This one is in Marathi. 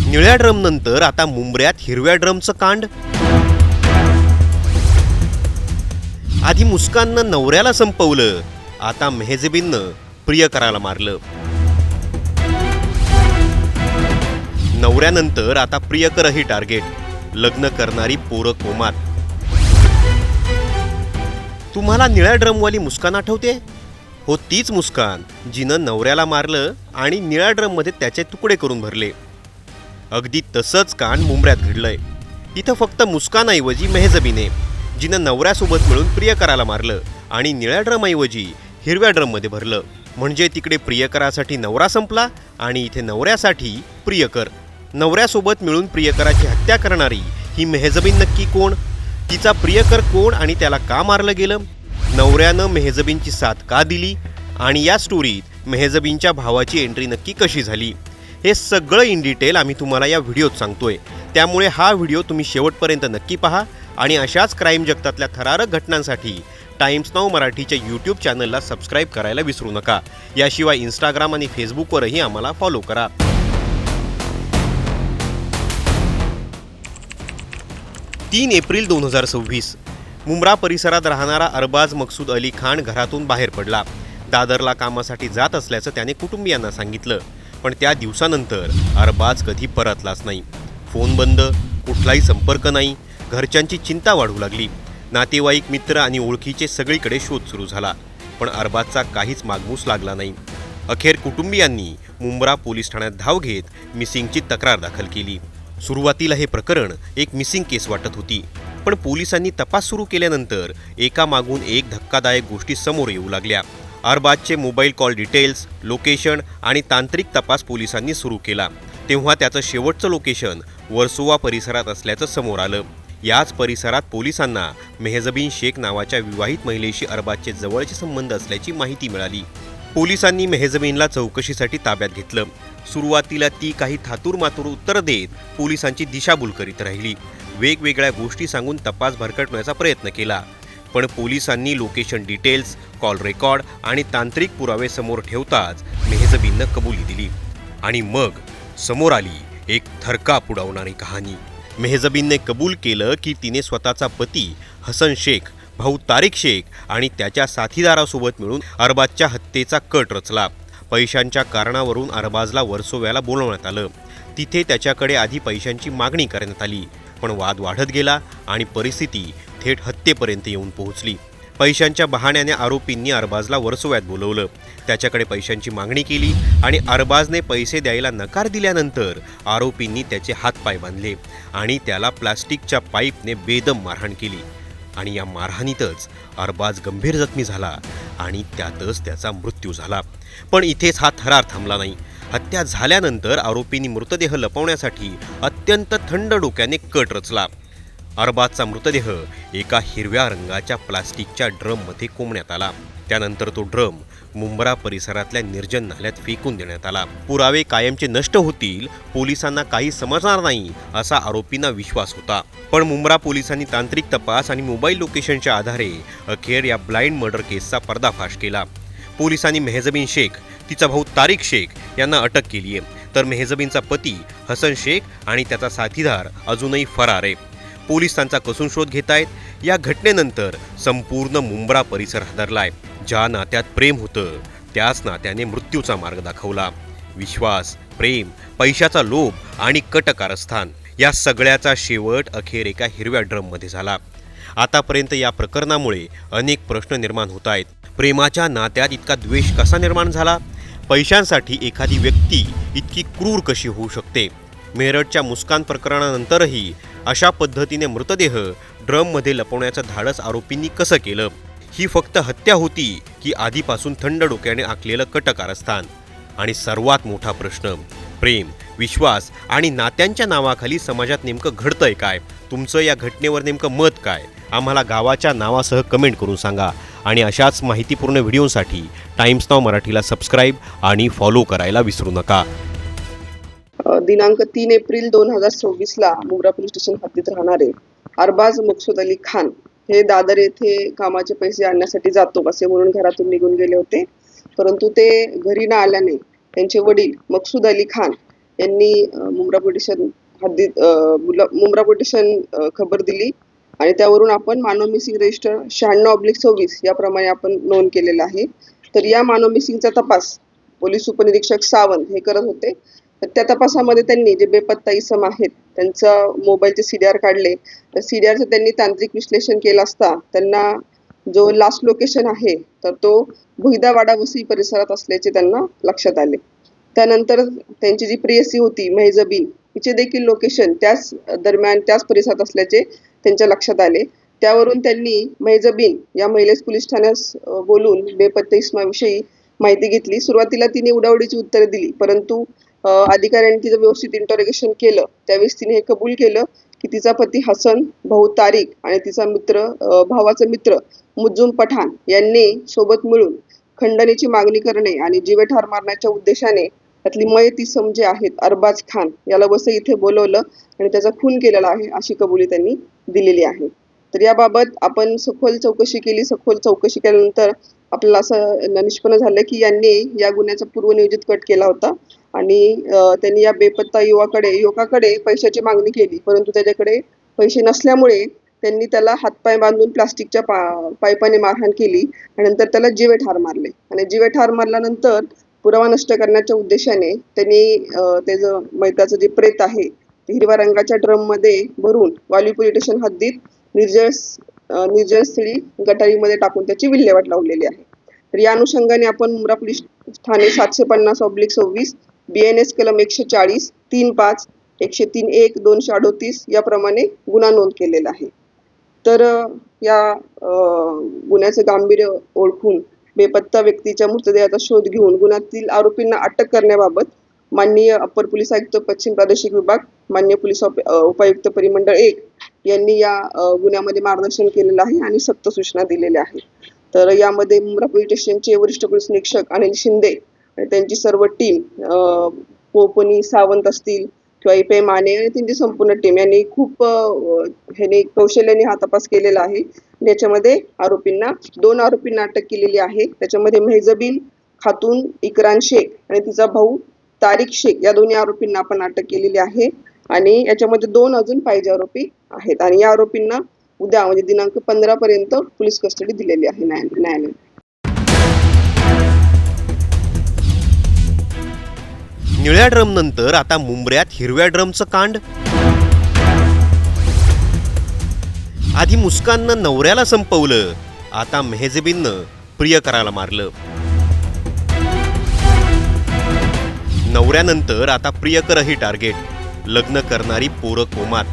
निळ्या ड्रम नंतर आता मुंबऱ्यात हिरव्या ड्रमचं कांड। आधी मुस्काननं नवऱ्याला संपवलं, आता मेहजबीननं प्रियकराला मारलं। नवऱ्यानंतर आता प्रियकरही टार्गेट, लग्न करणारी पोरं कोमात। तुम्हाला निळ्या ड्रमवाली मुस्कान आठवते? हो, तीच मुस्कान जिनं नवऱ्याला मारलं आणि निळ्या ड्रममध्ये त्याचे तुकडे करून भरले। अगदी तसंच कांड मुंबऱ्यात घडलंय। इथं फक्त मुस्कानऐवजी मेहजबीने, जिनं नवऱ्यासोबत मिळून प्रियकराला मारलं आणि निळ्या ड्रमऐवजी हिरव्या ड्रममध्ये भरलं। म्हणजे तिकडे प्रियकरासाठी नवरा संपला आणि इथे नवऱ्यासाठी प्रियकर। नवऱ्यासोबत मिळून प्रियकराची हत्या करणारी ही मेहजबीन नक्की कोण? तिचा प्रियकर कोण आणि त्याला का मारलं गेलं? नवऱ्यानं मेहजबीनची साथ का दिली? आणि या स्टोरीत मेहजबीनच्या भावाची एंट्री नक्की कशी झाली? हे सगळं इन डिटेल आम्ही तुम्हाला या व्हिडिओत सांगतोय। त्यामुळे हा व्हिडिओ तुम्ही शेवटपर्यंत नक्की पहा आणि अशाच क्राईम जगतातल्या थरारक घटनांसाठी टाइम्स नाऊ मराठीच्या यूट्यूब चॅनलला सबस्क्राईब करायला विसरू नका। याशिवाय इंस्टाग्राम आणि फेसबुकवरही आम्हाला फॉलो करा। 3 एप्रिल 2026 मुंब्रा परिसरात राहणारा अरबाज मकसूद अली खान घरातून बाहेर पडला। दादरला कामासाठी जात असल्याचं त्याने कुटुंबियांना सांगितलं, पण त्या दिवसानंतर अरबाज कधी परतलाच नाही। फोन बंद, कुठलाही संपर्क नाही। घरच्यांची चिंता वाढू लागली। नातेवाईक, मित्र आणि ओळखीचे सगळीकडे शोध सुरू झाला, पण अरबाजचा काहीच मागमूस लागला नाही। अखेर कुटुंबियांनी मुंब्रा पोलीस ठाण्यात धाव घेत मिसिंगची तक्रार दाखल केली। सुरुवातीला हे प्रकरण एक मिसिंग केस वाटत होती, पण पोलिसांनी तपास सुरू केल्यानंतर एकामागून एक धक्कादायक गोष्टी समोर येऊ लागल्या। अरबाजचे मोबाईल कॉल डिटेल्स, लोकेशन आणि तांत्रिक तपास पोलिसांनी सुरू केला, तेव्हा त्याचं शेवटचं लोकेशन वर्सोवा परिसरात असल्याचं समोर आलं। याच परिसरात पोलिसांना मेहजबीन शेख नावाच्या विवाहित महिलेशी अरबाजचे जवळचे संबंध असल्याची माहिती मिळाली। पोलिसांनी मेहजबीनला चौकशीसाठी ताब्यात घेतलं। सुरुवातीला ती काही थातूरमातूर उत्तर देत पोलिसांची दिशाभूल करीत राहिली। वेगवेगळ्या गोष्टी सांगून तपास भरकटण्याचा प्रयत्न केला, पण पोलिसांनी लोकेशन डिटेल्स, कॉल रेकॉर्ड आणि तांत्रिक पुरावे समोर ठेवताच मेहजबीननं कबुली दिली। आणि मग समोर आली एक थरकाप उडवणारी कहाणी। मेहजबीनने कबूल केलं की तिने स्वतःचा पती हसन शेख, भाऊ तारिक शेख आणि त्याच्या साथीदारासोबत मिळून अरबाजच्या हत्येचा कट रचला। पैशांच्या कारणावरून अरबाजला वर्सोव्याला बोलवण्यात आलं। तिथे त्याच्याकडे आधी पैशांची मागणी करण्यात आली, पण वाद वाढत गेला आणि परिस्थिती थेट हत्येपर्यंत येऊन पोहोचली। पैशांच्या बहाण्याने आरोपींनी अरबाजला वर्सोव्यात बोलवलं, त्याच्याकडे पैशांची मागणी केली आणि अरबाजने पैसे द्यायला नकार दिल्यानंतर आरोपींनी त्याचे हातपाय बांधले आणि त्याला प्लास्टिकच्या पाईपने बेदम मारहाण केली। आणि या मारहाणीतच अरबाज गंभीर जखमी झाला आणि त्यातच त्याचा मृत्यू झाला। पण इथेच हा थरार थांबला नाही। हत्या झाल्यानंतर आरोपींनी मृतदेह लपवण्यासाठी अत्यंत थंड डोक्याने कट रचला। अरबाजचा मृतदेह एका हिरव्या रंगाच्या प्लास्टिकच्या ड्रममध्ये कोंबण्यात आला। त्यानंतर तो ड्रम मुंब्रा परिसरातल्या निर्जन नाल्यात फेकून देण्यात आला। पुरावे कायमचे नष्ट होतील, पोलिसांना काही समजणार नाही असा आरोपींना विश्वास होता, पण मुंब्रा पोलिसांनी तांत्रिक तपास आणि मोबाईल लोकेशनच्या आधारे अखेर या ब्लाइंड मर्डर केसचा पर्दाफाश केला। पोलिसांनी मेहजबीन शेख, तिचा भाऊ तारिक शेख यांना अटक केली आहे, तर मेहजबीनचा पती हसन शेख आणि त्याचा साथीदार अजूनही फरार आहे। पोलीस त्यांचा कसून शोध घेत आहेत। या घटनेनंतर संपूर्ण मुंब्रा परिसर हादरलाय। ज्या नात्यात प्रेम होतं त्याच नात्याने मृत्यूचा मार्ग दाखवला। विश्वास, प्रेम, पैशाचा लोभ आणि कटकारस्थान या सगळ्याचा शेवट अखेर एका हिरव्या ड्रममध्ये झाला। आतापर्यंत या प्रकरणामुळे अनेक प्रश्न निर्माण होत आहेत। प्रेमाच्या नात्यात इतका द्वेष कसा निर्माण झाला? पैशांसाठी एखादी व्यक्ती इतकी क्रूर कशी होऊ शकते? मेरठच्या मुस्कान प्रकरणानंतरही अशा पद्धतीने मृतदेह ड्रममध्ये लपवण्याचं धाडस आरोपींनी कसं केलं? ही फक्त हत्या होती की आधीपासून थंड डोक्याने आखलेलं कटकारस्थान? आणि सर्वात मोठा प्रश्न, प्रेम, विश्वास आणि नात्यांच्या नावाखाली समाजात नेमकं घडतंय काय? तुमचं या घटनेवर नेमकं मत काय? आम्हाला गावाच्या नावासह कमेंट करून सांगा आणि अशाच माहितीपूर्ण व्हिडिओसाठी टाइम्स नाऊ मराठीला सबस्क्राईब आणि फॉलो करायला विसरू नका। दिनांक 3 एप्रिल 2026ला मुंब्रा पोलीस स्टेशन हद्दीत राहणारे अरबाज मकसूद अली खान हे दादर येथे कामाचे पैसे आणण्यासाठी जातो असे म्हणून घरातून निघून गेले होते, परंतु ते घरी न आल्याने त्यांचे वडील मकसूद अली खान यांनी मुंब्रा पोलीस स्टेशन हद्दीत मुंब्रा पोलीस स्टेशन खबर दिली आणि त्यावरून आपण मानव मिसिंग रजिस्टर 96/26 याप्रमाणे आपण नोंद केलेला आहे. तर या मानव मिसिंगचा तपास पोलीस उपनिरीक्षक सावंत हे करत होते. तर त्या तपासामध्ये त्यांनी जे बेपत्ता इसम आहेत त्यांचा मोबाईलचे CDR काढले. तर CDRचं त्यांनी तांत्रिक विश्लेषण केलं असता त्यांना जो लास्ट लोकेशन आहे तर तो भुईदावाडा वसई परिसरात असल्याचे त्यांना लक्षात आले. त्यानंतर त्यांची जी प्रेयसी होती मेहजबीन हिचे देखील लोकेशन त्याच दरम्यान त्याच परिसरात असल्याचे त्यांच्या लक्षात आले. त्यावरून त्यांनी मेहजबीन या महिलेस पोलीस ठाण्यास बोलून बेपत्ता इसमाविषयी माहिती घेतली. सुरुवातीला तिने उडावडीची उत्तरे दिली, परंतु अधिकाऱ्यांनी तिचं व्यवस्थित इंटरोगेशन केलं. त्यावेळेस तिने हे कबूल केलं की तिचा पती हसन, भाऊ तारिक आणि तिचा मित्र भावाचा मित्र मुज्जुम पठाण यांनी सोबत मिळून खंडणीची मागणी करणे आणि जीवे ठार मारण्याच्या उद्देशाने त्यातली मयत इसम जे आहेत अरबाज खान याला वसई इथे बोलवलं आणि त्याचा खून केलेला आहे अशी कबुली त्यांनी दिलेली आहे. तर याबाबत आपण सखोल चौकशी केली. सखोल चौकशी केल्यानंतर आपल्याला असं निष्पन्न झालं की यांनी या गुन्ह्याचा पूर्वनियोजित कट केला होता आणि त्यांनी या बेपत्ता युवकाकडे पैशाची मागणी केली, परंतु त्याच्याकडे पैसे नसल्यामुळे त्यांनी त्याला हातपाय बांधून प्लास्टिकच्या पाईपाने मारहाण केली आणि नंतर त्याला जीवे ठार मारले. आणि जीवे ठार मारल्यानंतर पुरावा नष्ट करण्याच्या उद्देशाने त्यांनी त्याचं मैताचं जे प्रेत आहे ते हिरव्या रंगाच्या ड्रममध्ये भरून वाली पोलीस स्टेशन हद्दीत निर्जनस्थळी गटारीमध्ये टाकून त्याची विल्हेवाट लावलेली आहे. तर या अनुषंगाने आपण मुंब्रा पोलीस ठाणे 750/26 BNS कलम 140, 3-5, 103-1, 238 याप्रमाणे गुन्हा नोंद केलेला आहे. तर या गुन्ह्याचे गांभीर्य ओळखून बेपत्ता व्यक्तीच्या मृतदेहाचा शोध घेऊन गुन्ह्यातील आरोपींना अटक करण्याबाबत माननीय अप्पर पोलीस आयुक्त पश्चिम प्रादेशिक विभाग, माननीय पोलीस उपायुक्त परिमंडळ 1 यांनी या गुन्ह्यामध्ये मार्गदर्शन केलेलं आहे आणि सक्त सूचना दिलेल्या आहेत. तर यामध्ये मुंब्रा पोलीस स्टेशनचे वरिष्ठ पोलीस निरीक्षक अनिल शिंदे आणि त्यांची सर्व टीम, पोपनी सावंत असतील किंवा IP माने आणि त्यांची संपूर्ण टीम यांनी खूप कौशल्याने हा तपास केलेला आहे. याच्यामध्ये 2 आरोपींना अटक केलेली आहे. त्याच्यामध्ये मेहजबीन खातून इकरान शेख आणि तिचा भाऊ तारिक शेख या दोन्ही आरोपींना आपण अटक केलेली आहे आणि याच्यामध्ये 2 अजून पाहिजे आरोपी आहेत आणि या आरोपींना उद्या म्हणजे दिनांक 15 पर्यंत पोलीस कस्टडी दिलेली आहे न्यायालयाने. निळ्या ड्रम नंतर आता मुंब्र्यात हिरव्या ड्रमचं कांड. आधी मुस्काननं नवऱ्याला संपवलं, आता मेहजबीननं प्रियकराला मारलं. नवऱ्यानंतर आता प्रियकरही टार्गेट. लग्न करणारी पोरं कोमात.